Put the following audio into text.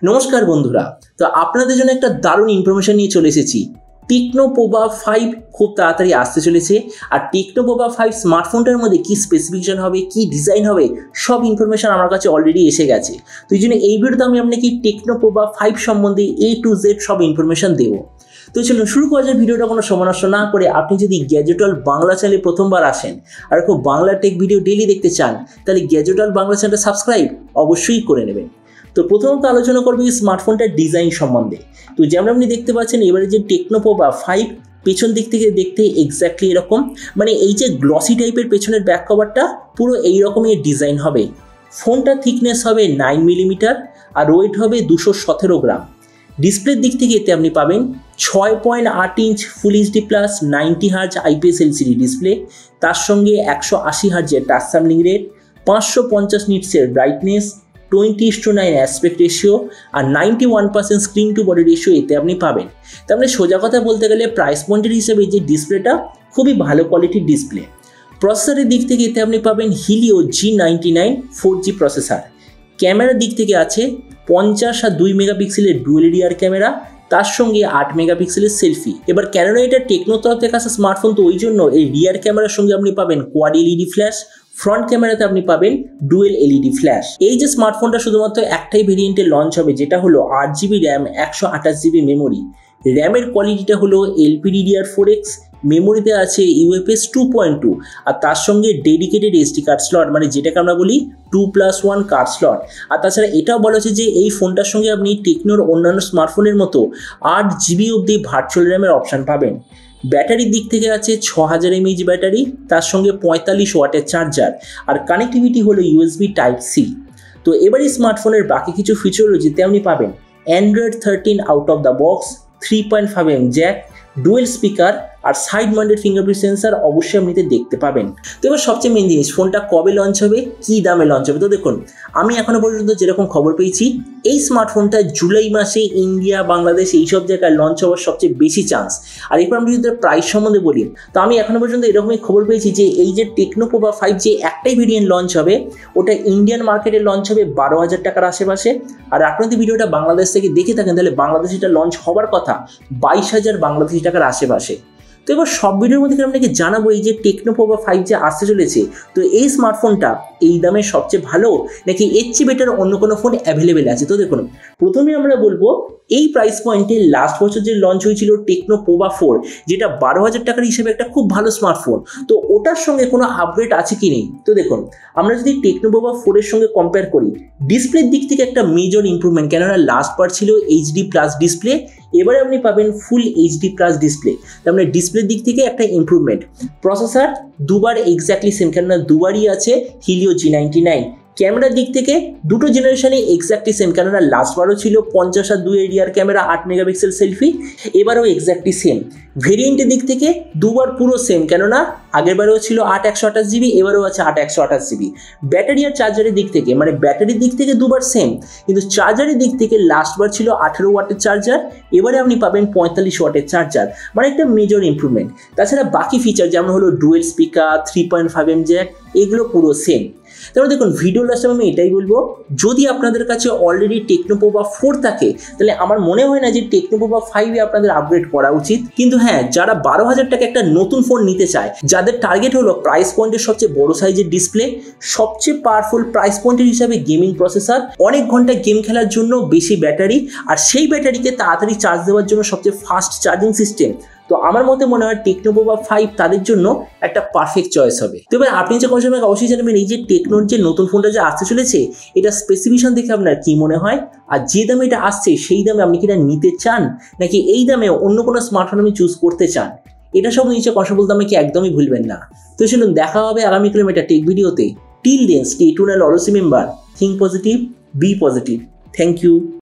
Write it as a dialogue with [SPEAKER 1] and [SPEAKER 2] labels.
[SPEAKER 1] নমস্কার বন্ধুরা, তো আপনাদের জন্য একটা দারুণ ইনফরমেশন নিয়ে চলে এসেছি। টেকনো পোভা 5 খুব তাড়াতাড়ি আসতে চলেছে। আর টেকনো পোভা 5 স্মার্টফোনটার মধ্যে কি স্পেসিফিকেশন হবে, কি ডিজাইন হবে, সব ইনফরমেশন আমার কাছে অলরেডি এসে গেছে। তো এই জন্য এই ভিডিওতে আমি আপনাকে টেকনো পোভা 5 সম্বন্ধে A to Z সব ইনফরমেশন দেবো। তো চলুন শুরু করা যায় ভিডিওটা কোনো সময় নষ্ট না করে। আপনি যদি গ্যাজেট ওয়ার্ল্ড বাংলা চ্যানেলে প্রথমবার আসেন আর খুব বাংলা টেক ভিডিও ডেইলি দেখতে চান, তাহলে গ্যাজেট ওয়ার্ল্ড বাংলা চ্যানেলটা সাবস্ক্রাইব অবশ্যই করে নেবেন। তো প্রথমত আলোচনা করবো এই স্মার্টফোনটার ডিজাইন সম্বন্ধে। তো যেমন আপনি দেখতে পাচ্ছেন এবারে যে টেকনো পোভা 5 পেছন দিক থেকে দেখতে এক্স্যাক্টলি এরকম, মানে এই যে গ্লসি টাইপের পেছনের ব্যাক কভারটা পুরো এই রকমই ডিজাইন হবে। ফোনটার থিকনেস হবে 9 মিলিমিটার আর ওয়েট হবে 217 গ্রাম। ডিসপ্লের দিক থেকে এতে আপনি পাবেন 6.8 inch full HD plus 90 hertz IPS LCD display, তার সঙ্গে 180 হার্জের টাচ স্যাম্পলিং রেট, 550 নিটসের ব্রাইটনেস, 20:9 অ্যাসপেক্ট রেশিও আর 91% স্ক্রিন টু বডি রেশিও এতে আপনি পাবেন। তার মানে সোজা কথা বলতে গেলে প্রাইস পয়েন্টের হিসেবে যে ডিসপ্লেটা খুবই ভালো কোয়ালিটির ডিসপ্লে। প্রসেসরের দিক থেকে এতে আপনি পাবেন হিলিও G99 4G প্রসেসর। ক্যামেরার দিক থেকে আছে 50 আর 2 মেগাপিক্সেলের ডুয়েল রিয়ার ক্যামেরা, তার সঙ্গে 8 মেগাপিক্সেলের সেলফি। এবার কেননা এটা টেকনো তরফ থেকে আসা স্মার্টফোন, তো ওই জন্য এই রিয়ার ক্যামেরার সঙ্গে আপনি পাবেন কোয়াড এলইডি ফ্ল্যাশ, ফ্রন্ট ক্যামেরাতে আপনি পাবেন ডুয়েল এলইডি ফ্ল্যাশ। এই যে স্মার্টফোনটা শুধুমাত্র একটাই ভেরিয়েন্টে লঞ্চ হবে, যেটা হলো 8GB র্যাম 128GB মেমোরি। র্যামের কোয়ালিটিটা হলো LPDDR4X, মেমোরিতে আছে UFS 2.2 আর তার সঙ্গে ডেডিকেটেড SD কার্ড স্লট, মানে যেটাকে আমরা বলি 2+1 কার্ড স্লট। আর তাছাড়া এটাও বলা হচ্ছে যে এই ফোনটার সঙ্গে আপনি টেকনোর অন্যান্য স্মার্টফোনের মতো 8GB অবধি ভার্চুয়াল র্যামের অপশান পাবেন। ব্যাটারির দিক থেকে আছে 6000 mAh ব্যাটারি, তার সঙ্গে 45 ওয়াটের চার্জার আর কানেক্টিভিটি হলো USB Type-C। তো এবারই স্মার্টফোনের বাকি কিছু ফিচারোলজিতে আপনি পাবেন Android 13 out of the box, 3.5mm jack, dual speaker আর সাইড মাউন্টেড ফিঙ্গারপ্রিন্ট সেন্সার অবশ্যই আপনি দেখতে পাবেন। তো এবার সবচেয়ে মেন জিনিস, ফোনটা কবে লঞ্চ হবে, কী দামে লঞ্চ হবে। তো দেখুন, আমি এখনো পর্যন্ত যেরকম খবর পেয়েছি এই স্মার্টফোনটা জুলাই মাসে ইন্ডিয়া, বাংলাদেশ এইসব জায়গায় লঞ্চ হওয়ার সবচেয়ে বেশি চান্স। আর এরপর আমি যদি প্রাইস সম্বন্ধে বলি, তো আমি এখনো পর্যন্ত এরকমই খবর পেয়েছি যে এই যে টেকনো পোভা 5 যে একটাই ভেরিয়েন্ট লঞ্চ হবে, ওটা ইন্ডিয়ান মার্কেটে লঞ্চ হবে 12,000 টাকার আশেপাশে। আর আপনি যদি ভিডিওটা বাংলাদেশ থেকে দেখে থাকেন, তাহলে বাংলাদেশে এটা লঞ্চ হওয়ার কথা 22,000 বাংলাদেশি টাকার আশেপাশে। তো এবার সব ভিডিওর মধ্যে আপনাকে জানাবো এই যে টেকনো পোভা 5 যে আসতে চলেছে, তো এই স্মার্টফোনটা এই দামে সবচেয়ে ভালো নাকি এর চেয়ে বেটার অন্য কোনো ফোন অ্যাভেলেবেল আছে। তো দেখুন, প্রথমে আমরা বলবো এই প্রাইস পয়েন্টে লাস্ট বছর যে লঞ্চ হয়েছিল টেকনো পোভা 4, যেটা 12,000 টাকার হিসেবে একটা খুব ভালো স্মার্টফোন, তো ওটার সঙ্গে কোনো আপগ্রেড আছে কি নেই। তো দেখুন, আমরা যদি টেকনো পোভা 4 এর সঙ্গে কম্পেয়ার করি, ডিসপ্লের দিক থেকে একটা মেজর ইম্প্রুভমেন্ট, কেননা লাস্ট বার ছিল HD+ ডিসপ্লে, এবারে আপনি পাবেন ফুল HD+ ডিসপ্লে। তার মানে ডিসপ্লের দিক থেকে একটা ইম্প্রুভমেন্ট। প্রসেসর দুবার এক্স্যাক্টলি সেম, কেননা দুবারই আছে হিলিও G99। ক্যামেরার দিক থেকে দুটো জেনারেশনে এক্স্যাক্টলি সেম, কেননা লাস্টবারও ছিল 50 আর 2 রিয়ার ক্যামেরা, 8 মেগাপিক্সেল সেলফি, এবারও এক্স্যাক্টলি সেম। ভেরিয়েন্টের দিক থেকে দুবার পুরো সেম, কেননা আগেরবারেও ছিল 8 128GB, এবারেও আছে 8 128GB। ব্যাটারি আর চার্জারের দিক থেকে, মানে ব্যাটারির দিক থেকে দুবার সেম, কিন্তু চার্জারের দিক থেকে লাস্টবার ছিল 18 ওয়াটের চার্জার, এবারে আপনি পাবেন 45 ওয়াটের চার্জার, মানে একটা মেজর ইম্প্রুভমেন্ট। তাছাড়া বাকি ফিচার যেমন হলো ডুয়েল স্পিকার, 3.5mm জ্যাক, এগুলো পুরো সেম। তারপর দেখুন, ভিডিও লাস্টে আমি এটাই বলবো, যদি আপনাদের কাছে অলরেডি টেকনো পোভা 4 থাকে, তাহলে আমার মনে হয় না যে টেকনো পোভা 5 আপনাদের আপগ্রেড করা উচিত। কিন্তু হ্যাঁ, যারা 12,000 টাকা একটা নতুন ফোন নিতে চায়, যাদের টার্গেট হলো প্রাইস পয়েন্টের সবচেয়ে বড় সাইজের ডিসপ্লে, সবচেয়ে পাওয়ারফুল প্রাইস পয়েন্টের হিসাবে গেমিং প্রসেসর, অনেক ঘন্টা গেম খেলার জন্য বেশি ব্যাটারি, আর সেই ব্যাটারিকে তাড়াতাড়ি চার্জ দেওয়ার জন্য সবচেয়ে ফাস্ট চার্জিং সিস্টেম, তো আমার মতে মনে হয় টেকনো পোভা 5 তাদের জন্য একটা পারফেক্ট চয়েস হবে। তো এবার আপনি যে কমেন্ট আমাকে অবশ্যই জানাবেন এই যে টেকনোর যে নতুন ফোনটা যে আসতে চলেছে, এটা স্পেসিফিকেশন দেখে আপনার কি মনে হয়, আর যে দামে এটা আসছে সেই দামে আপনি কি এটা নিতে চান, নাকি এই দামে অন্য কোনো স্মার্টফোন আপনি চুজ করতে চান। এটা সব নিচে কথা বলতে আমাকে একদমই ভুলবেন না। তো চলুন, দেখা হবে আগামীকাল একটা টেক ভিডিওতে। Till then stay tuned and always remember, think positive, be positive. Thank you.